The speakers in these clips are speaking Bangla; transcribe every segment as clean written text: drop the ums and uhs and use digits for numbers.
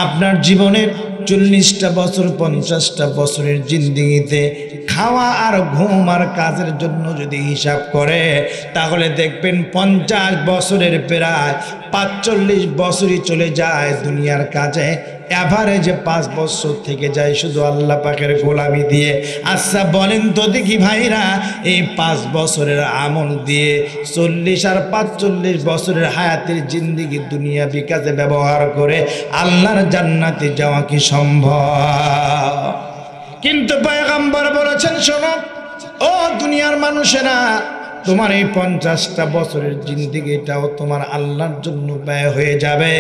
আপনার জীবনের 40টা বছর 50টা বছরের জিন্দেগিতে খাওয়া আর ঘুম আর কাজের জন্য যদি হিসাব করে তাহলে দেখবেন 50 বছরের প্রায় 45 বছরই চলে যায় দুনিয়ার কাজে, এভারেজে 5 বছর থেকে যায় শুধু আল্লাহ পাকের গোলামি দিয়ে। আচ্ছা বলেন তো দেখি ভাইরা, এই 5 বছরের আমল দিয়ে 40 আর 45 বছরের হায়াতের জিন্দেগি দুনিয়াবি কাজে ব্যবহার করে আল্লাহর জান্নাতে যাওয়া কি সম্ভব? কিন্তু পয়গম্বর বলেছেন, শোনো ও দুনিয়ার মানুষেরা, তোমার এই 50টা বছরের জিন্দেগিটাও তোমার আল্লাহর জন্য ব্যয় হয়ে যাবে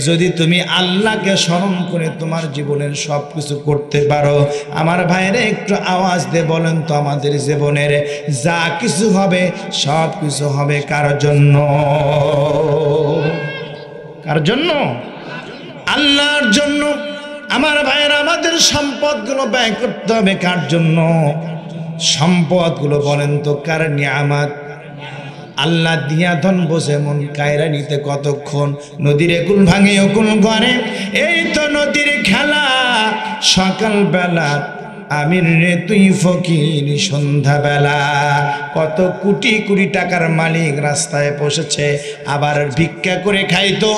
যদি তুমি আল্লাহকে স্মরণ করে তোমার জীবনের সব কিছু করতে পারো। আমার ভাইরে একটু আওয়াজ দিয়ে বলেন তো, আমাদের জীবনের যা কিছু হবে সব কিছু হবে কার জন্য? কার জন্য? আল্লাহর জন্য। আমার ভাইরা, আমাদের সম্পদগুলো ব্যয় করতে হবে কার জন্য? সম্পদগুলো বলেন তো কার নিয়ামত? আল্লাহ দিয়া ধন বসে মন কায়রা নিতে কতক্ষণ? নদীর একুল ভাঙে অকুল করে, এই তো নদীর খেলা। সকালবেলা আমির রে তুই ফকির সন্ধ্যাবেলা। কত কোটি কোটি টাকার মালিক রাস্তায় বসেছে, আবার ভিক্ষা করে খাইতো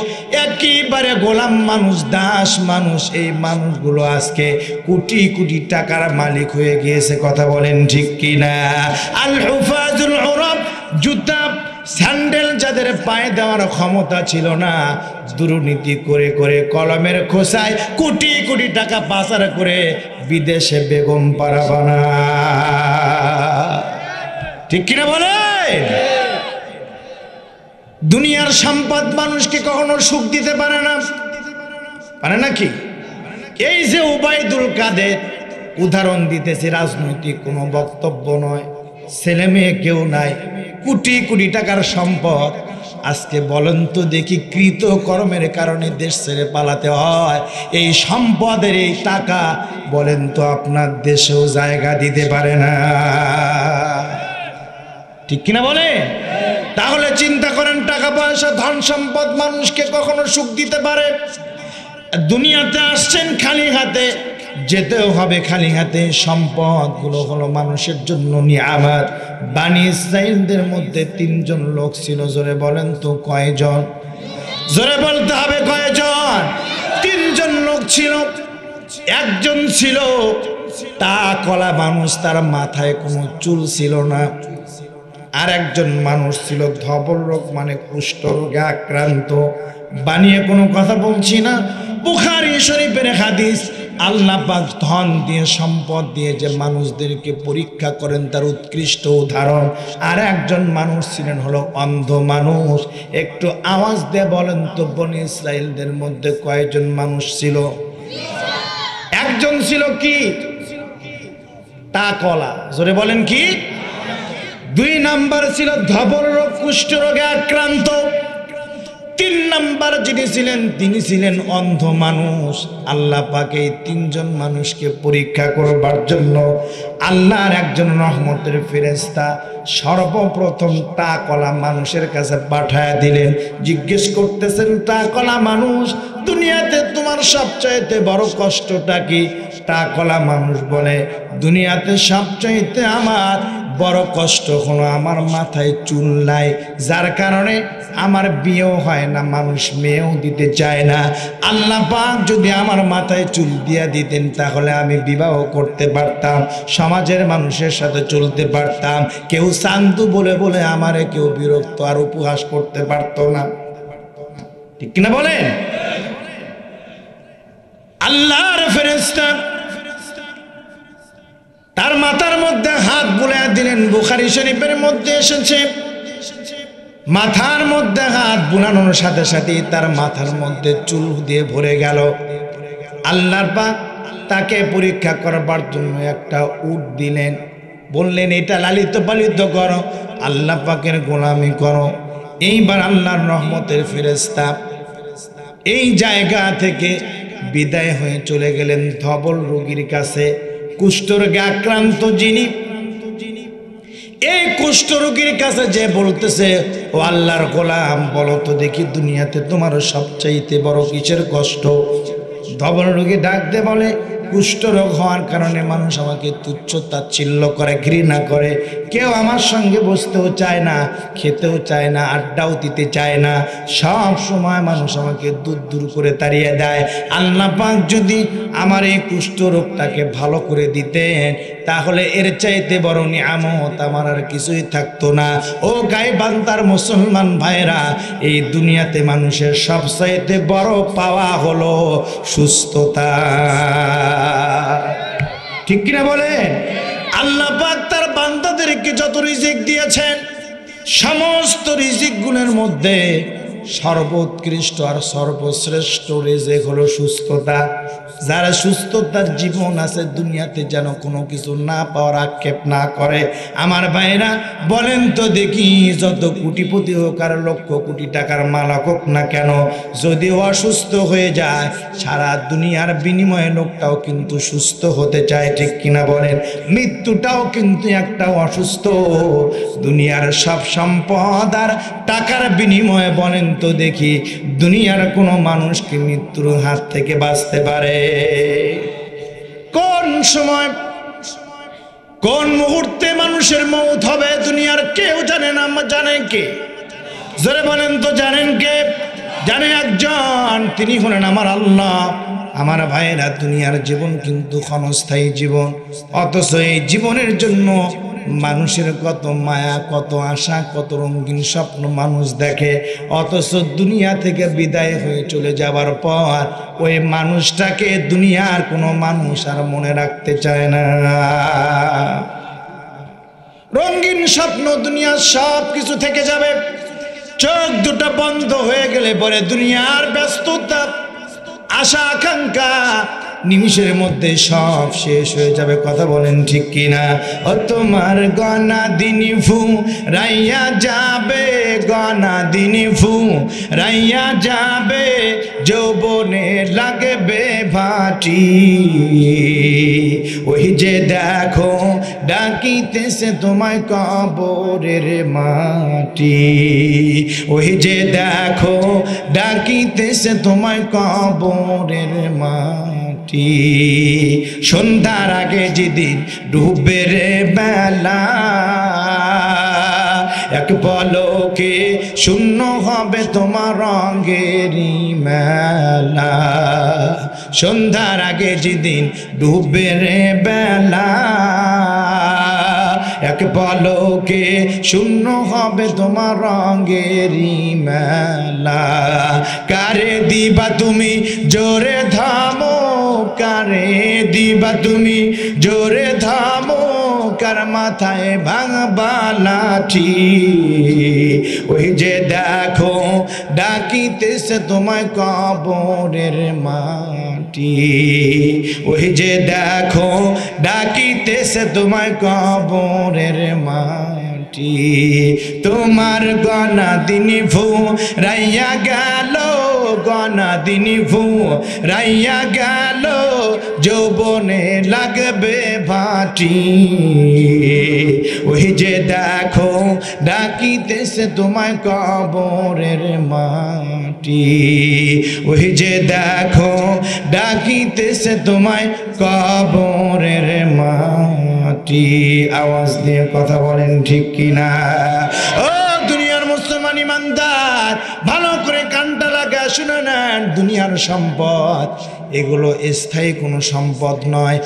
একেবারে গোলাম মানুষ, দাস মানুষ। এই মানুষগুলো আজকে কোটি কোটি টাকার মালিক হয়ে গিয়েছে। কথা বলেন ঠিক কিনা? আল হুফাজুল উরাব, জুতা স্যান্ডেল যাদের পায়ে দেওয়ার ক্ষমতা ছিল না, দুর্নীতি করে করে কলমের খোসায় কোটি কোটি টাকা পাচার করে বিদেশে বেগম পাড়া বানা। ঠিক কিনা বলে? দুনিয়ার সম্পদ মানুষকে কখনো সুখ দিতে পারে না, পারে নাকি? এই যে উবাইদুল কাদের, উদাহরণ দিতেছে, রাজনৈতিক কোনো বক্তব্য নয়, ছেলে মেয়ে কেউ নাই, কোটি কোটি টাকার সম্পদ। আজকে বলেন তো দেখি, কৃত কর্মের কারণে দেশ ছেড়ে পালাতে হয়। এই সম্পদের এই টাকা বলেন তো আপনার দেশেও জায়গা দিতে পারে না। ঠিক কিনা বলে? তাহলে চিন্তা করেন, টাকা পয়সা ধন সম্পদ মানুষকে কখনো সুখ দিতে পারে? দুনিয়াতে আসছেন খালি হাতে, যেতেও হবে খালি হাতে। সম্পদগুলো হলো মানুষের জন্য নিয়ামত। বনি ইসরাইলদের মধ্যে 3 জন লোক ছিল, জোরে বলেন তো কয়জন? জোরে বলতে হবে কয়জন? 3 জন লোক ছিল। একজন ছিল তা কলা মানুষ, তার মাথায় কোনো চুল ছিল না। আর একজন মানুষ ছিল ধবল রোগ, মানে কুষ্ঠ রোগে আক্রান্ত। বানিয়ে কোনো কথা বলছি না, বুখারী শরীফের হাদিস। আল্লাহ পাক ধন দিয়ে সম্পদ দিয়ে যে মানুষদেরকে পরীক্ষা করেন তার উৎকৃষ্ট উদাহরণ। আর একজন মানুষ ছিলেন হলো অন্ধ মানুষ। একটু আওয়াজ দিয়ে বলেন তো, বনি ইসরাইলদের মধ্যে কয়জন মানুষ ছিল? একজন ছিল কি? তা কলা। জোরে বলেন কি? 2 নাম্বার ছিল ধবল রোগ, কুষ্ঠ রোগে আক্রান্ত। 3 নাম্বার যিনি ছিলেন তিনি ছিলেন অন্ধ মানুষ। আল্লাহ পাক এই 3 জন মানুষকে পরীক্ষা করবার জন্য আল্লাহর একজন রহমতের ফেরেশতা সর্বপ্রথম টাকলা মানুষের কাছে পাঠায় দিলেন। জিজ্ঞেস করতেছেন, টাকলা মানুষ, দুনিয়াতে তোমার সবচাইতে বড় কষ্টটা কি? টাকলা মানুষ বলে, দুনিয়াতে সবচাইতে আমার বড় কষ্ট হলো আমার মাথায় চুল নাই, যার কারণে আমার বিয়েও হয় না, মানুষ মেয়েও দিতে চায় না। আল্লাহ পাক যদি আমার মাথায় চুল দিয়া দিতেন তাহলে আমি বিবাহ করতে পারতাম, সমাজের মানুষের সাথে চলতে পারতাম, কেউ চান্দু বলে বলে আমারে কেউ বিরক্ত আর উপহাস করতে পারতো না। ঠিক কিনা বলেন? আল্লাহর ফেরেশতা তার মাথার মধ্যে হাত বুলাইয়া দিলেন। বুখারী শরীফের মধ্যে এসেছে, মাথার মধ্যে হাত বুলানোর সাথে সাথে তার মাথার মধ্যে চুল দিয়ে ভরে গেল। আল্লাহর পাক তাকে পরীক্ষা করবার জন্য একটা উট দিলেন, বললেন এটা লালিত পালিত করো, আল্লাহ পাকের গোলামি করো। এইবার আল্লাহর রহমতের ফেরেশতা এই জায়গা থেকে বিদায় হয়ে চলে গেলেন ধবল রোগীর কাছে, কুষ্ঠরোগে আক্রান্ত যিনি। এই কুষ্ঠরোগীর কাছে যে বলতেছে, ও আল্লাহর গোলাম, বলো তো দেখি দুনিয়াতে তোমার সবচাইতে বড় কিসের কষ্ট? ধবল রোগী ডাক দিয়ে বলে, কুষ্ঠরোগ হওয়ার কারণে মানুষ আমাকে তুচ্ছ তাচ্ছিল্য করে, ঘৃণা করে, কেউ আমার সঙ্গে বসতেও চায় না, খেতেও চায় না, আড্ডাও দিতে চায় না, সব সময় মানুষ আমাকে দূর দূর করে তাড়িয়ে দেয়। আল্লাহ পাক যদি আমার এই কুষ্ঠরোগটাকে ভালো করে দিতেন তাহলে এর চাইতে বড় নিয়ামত আমার আর কিছুই থাকতো না। ও গাইবান্ধার মুসলমান ভাইরা, এই দুনিয়াতে মানুষের সবচাইতে বড় পাওয়া হলো সুস্থতা। ঠিক কিনা বলেন? আল্লাহ পাক তার বান্দাদেরকে যত রিজিক দিয়েছেন, সমস্ত রিজিক গুণের মধ্যে সর্বোৎকৃষ্ট আর সর্বশ্রেষ্ঠ রিজিক হলো সুস্থতা। যারা সুস্থতার জীবন আছে, দুনিয়াতে যেন কোনো কিছু না পাওয়ার আক্ষেপ না করে। আমার ভাইরা বলেন তো দেখি, যত কোটিপতি হোক আর লক্ষ কোটি টাকার মালিক হোক না কেন, যদি অসুস্থ হয়ে যায়, সারা দুনিয়ার বিনিময়ে লোকটাও কিন্তু সুস্থ হতে চায়। ঠিক কিনা বলেন? মৃত্যুটাও কিন্তু একটা অসুস্থ। দুনিয়ার সব সম্পদ আর টাকার বিনিময়ে বলেন তো দেখি, দুনিয়ার কোনো মানুষ কি মৃত্যুর হাত থেকে বাঁচতে পারে? কোন সময় কোন মুহূর্তে মানুষের মৌত হবে দুনিয়ার কেউ জানে না। জানে কে? জোরে বলেন তো, জানেন কে? জানে একজন, তিনি হলেন আমার আল্লাহ। আমার ভাইয়েরা, দুনিয়ার জীবন কিন্তু ক্ষণস্থায়ী জীবন, অথচ এই জীবনের জন্য মানুষের কত মায়া, কত আশা, কত রঙিন স্বপ্ন মানুষ দেখে, অথচ দুনিয়া থেকে বিদায় হয়ে চলে যাবার পর ওই মানুষটাকে দুনিয়ার কোনো মানুষ আর মনে রাখতে চায় না। রঙিন স্বপ্ন দুনিয়ার সব কিছু থেকে যাবে, চোখ দুটো বন্ধ হয়ে গেলে পরে দুনিয়ার ব্যস্ততা, আশা আকাঙ্ক্ষা নিমিষের মধ্যে সব শেষ হয়ে যাবে। কথা বলেন ঠিক কিনা? ও তোমার গনা দিনী ফু রাইয়া যাবে, গনা দিনী ফু রাইয়া যাবে, যৌবনে লাগবে ভাটি। ওই যে দেখো ডাকিতেছে তোমায় কবরের মাটি, ওই যে দেখো ডাকিতেছে তোমায় কবরের মাটি। সন্ধ্যার আগে যেদিন ডুবে রে বেলা, এক পলকে শূন্য হবে তোমার রঙেরই মেলা। সন্ধ্যার আগে যেদিন ডুবে রে বেলা, এক পলকে শূন্য হবে তোমার রঙেরই মেলা। কারে দিবা তুমি জোরে থামো, কারে দিবা তুমি জোরে থামো, কার মাথায় ভাঙবা লাঠি। ওই যে দেখো ডাকিতেছে তোমায় কবরের মাটি, ওই যে দেখো ডাকিতেছে তোমায় কবরের মাটি। তোমার গনা দিনী ফু রাইয়া গেল, গনা দিনী ফু রাইয়া গেল, যৌবনে লাগবে ভাটি। ওই যে দেখো ডাকিতেছে তোমায় কবরের মাটি, ওই যে দেখো ডাকিতেছে তোমায় কবরের মাটি। আওয়াজ দিয়ে কথা বলেন ঠিক কিনা? ও দুনিয়ার মুসলমান ইমানদার, ভালো করে কানটা লাগা শুনে নেন। দুনিয়ার সম্পদ এগুলো স্থায়ী কোনো সম্পদ নয়।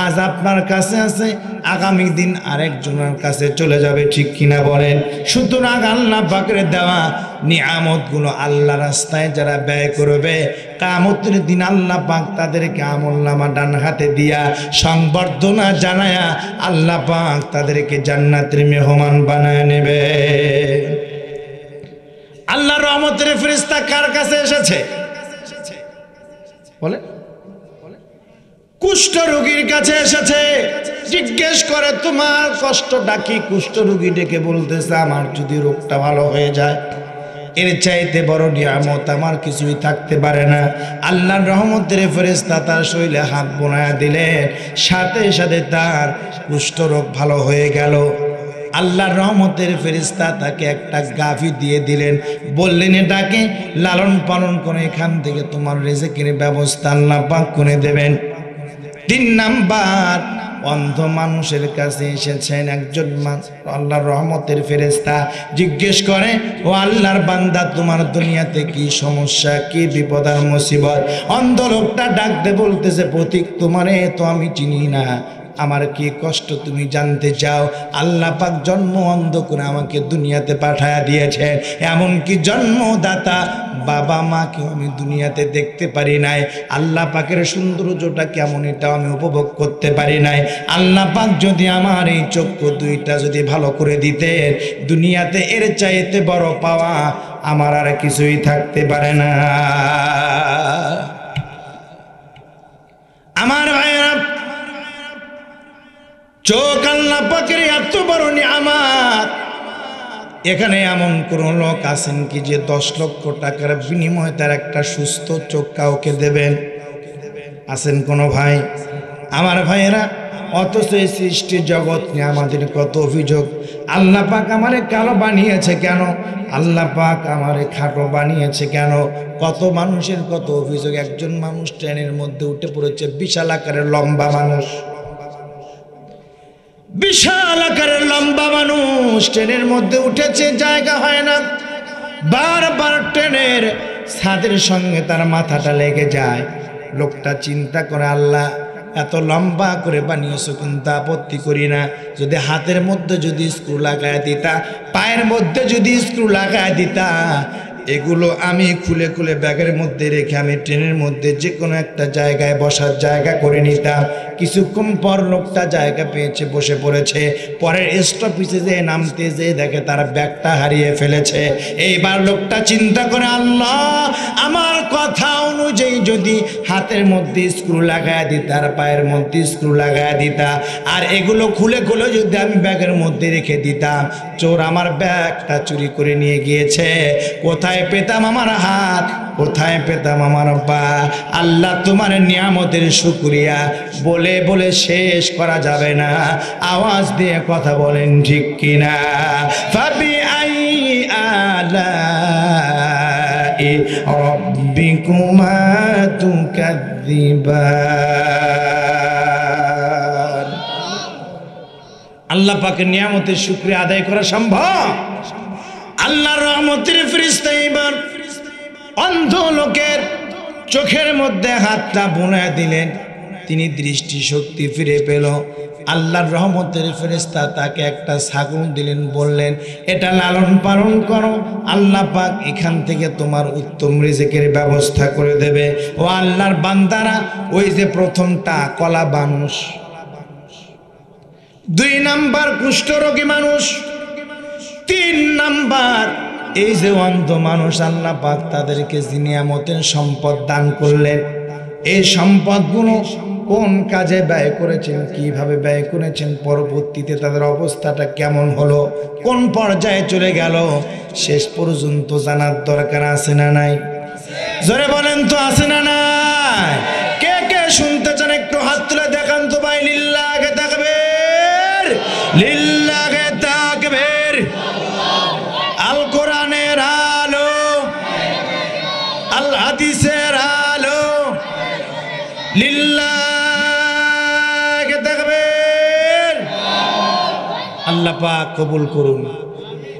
আজ আপনার কাছে আছে, আগামী দিন আরেকজনের কাছে চলে যাবে। ঠিক কিনা বলেন? সুতরাং আল্লাহ পাকের দেওয়া নিয়ামতগুলো আল্লাহ রাস্তায় যারা ব্যয় করবে, কিয়ামতের দিন আল্লাহ পাক তাদেরকে আমলনামা ডান হাতে দিয়া সংবর্ধনা জানায়া আল্লাহ পাক তাদেরকে জান্নাতের মেহমান বানায় নেবে। আল্লাহর রহমতের ফেরেশতা কার কাছে এসেছে? বলে কুষ্ঠ রোগীর কাছে এসেছে। জিজ্ঞেস করে তোমার কষ্টটা কি? কুষ্ঠ রোগী ডেকে বলতেছে, আমার যদি রোগটা ভালো হয়ে যায়, এর চাইতে বড় নিয়ামত আমার কিছুই থাকতে পারে না। আল্লাহর রহমতের ফেরেশতা তার শরীরে হাত বোনায়া দিলেন, সাথে সাথে তার কুষ্ঠ রোগ ভালো হয়ে গেল। আল্লাহর রহমতের ফেরেশতা তাকে একটা গাভী দিয়ে দিলেন, বললেন এটাকে লালন পালন করে এখান থেকে তোমার রিজিকের ব্যবস্থা আল্লাহ পাক করে দেবেন। 3 নাম্বার, অন্ধ মানুষের কাছে এসেছেন একজন আল্লাহর রহমতের ফেরেশতা, জিজ্ঞেস করে ও আল্লাহর বান্দা তোমার দুনিয়াতে কি সমস্যা, কি বিপদ আর মুসিবত? অন্ধ লোকটা ডাকতে বলতেছে পথিক তোমারে তো আমি চিনি না, আমার কি কষ্ট তুমি জানতে চাও? আল্লাহ পাক জন্ম অন্ধ করে আমাকে দুনিয়াতে পাঠায়া দিয়েছেন, এমনকি জন্মদাতা বাবা মাকেও আমি দুনিয়াতে দেখতে পারি নাই। আল্লাহ পাকের সৌন্দর্যটা কেমন এটাও আমি উপভোগ করতে পারি নাই। আল্লাহ পাক যদি আমার এই চক্ষু দুইটা যদি ভালো করে দিতেন, দুনিয়াতে এর চাইতে বড় পাওয়া আমার আর কিছুই থাকতে পারে না। আমার ভাইরা, চোখ আল্লাহ পাকের এত বড় নিয়ামত। এখানে এমন কোন লোক আছেন কি যে 10 লক্ষ টাকার বিনিময়ে তার একটা সুস্থ চোখ কাউকে দেবেন? আছেন কোন ভাই? আমার ভাইয়েরা, অথচ এই সৃষ্টি জগৎ নিয়ে আমাদের কত অভিযোগ। আল্লাহ পাক আমারে কালো বানিয়েছে কেন? আল্লাহ পাক আমারে খাটো বানিয়েছে কেন? কত মানুষের কত অভিযোগ। একজন মানুষ ট্রেনের মধ্যে উঠে পড়েছে, বিশাল আকারের লম্বা মানুষ, বিশাল আকারের লম্বা মানুষ ট্রেনের মধ্যে উঠেছে, জায়গা হয় না, বারবার ট্রেনের ছাদের সঙ্গে তার মাথাটা লেগে যায়। লোকটা চিন্তা করে আল্লাহ এত লম্বা করে বানিয়েছো কিন্তু আপত্তি করি না, যদি হাতের মধ্যে যদি স্ক্রু লাগায় দিতা, পায়ের মধ্যে যদি স্ক্রু লাগায় দিতা, এগুলো আমি খুলে খুলে ব্যাগের মধ্যে রেখে আমি ট্রেনের মধ্যে যে কোনো একটা জায়গায় বসার জায়গা করে নিতাম। কিছুক্ষণ পর লোকটা জায়গা পেয়েছে, বসে পড়েছে, পরের স্টপেজে যে নামতে যে দেখে তার ব্যাগটা হারিয়ে ফেলেছে। এইবার লোকটা চিন্তা করে আল্লাহ আমার কথা অনুযায়ী যদি হাতের মধ্যে স্ক্রু লাগায় দিতা আর পায়ের মধ্যে স্ক্রু লাগায় দিতা আর এগুলো খুলে খুলে যদি আমি ব্যাগের মধ্যে রেখে দিতাম, চোর আমার ব্যাগটা চুরি করে নিয়ে গিয়েছে, কোথায় পেতাম আমার হাত, কোথায় পেতাম আমার পা? আল্লাহ তোমার নিয়ামতের শুকরিয়া বলে বলে শেষ করা যাবে না। আওয়াজ দিয়ে কথা বলেন ঠিক কিনা? ফাবি আই আলাই রাব্বিকুমা তুকাযযিবান। আল্লাহ পাকের নিয়ামতের শুকরিয়া আদায় করা সম্ভব? আল্লাহর রহমতের ফেরেশতা এবার অন্ধ লোকের চোখের মধ্যে হাতটা বুলায় দিলেন, তিনি দৃষ্টি শক্তি ফিরে পেল। আল্লাহর রহমতের ফেরেশতা তাকে একটা ছাগল দিলেন, বললেন এটা লালন পালন করো, আল্লাহ পাক এখান থেকে তোমার উত্তম রিজিকের ব্যবস্থা করে দেবে। ও আল্লাহর বান্দারা, ওই যে প্রথমটা কলা মানুষ, 2 নাম্বার কুষ্ঠরোগী মানুষ, 3 নাম্বার এই যে অন্ধ মানুষ, আল্লাহ পাক তাদেরকে নিয়ামতের সম্পদ দান করলেন। এই সম্পদগুলো কোন কাজে ব্যয় করেছেন, কিভাবে ব্যয় করেছেন, পরবর্তীতে তাদের অবস্থাটা কেমন হলো, কোন পর্যায়ে চলে গেল, শেষ পর্যন্ত জানার দরকার আছে না নাই? জোরে বলেন তো, আছে না নাই? কে কে শুনতে চান একটু হাত তুলে দেখান তো ভাই। লিল্লাহে তাকবীর, লিল্লাহে তাকবীর। আল কোরআনের আলো, আল হাদিসের আলো, লিল্লাহে তাকবীর। আল্লাহ পাক কবুল করুন।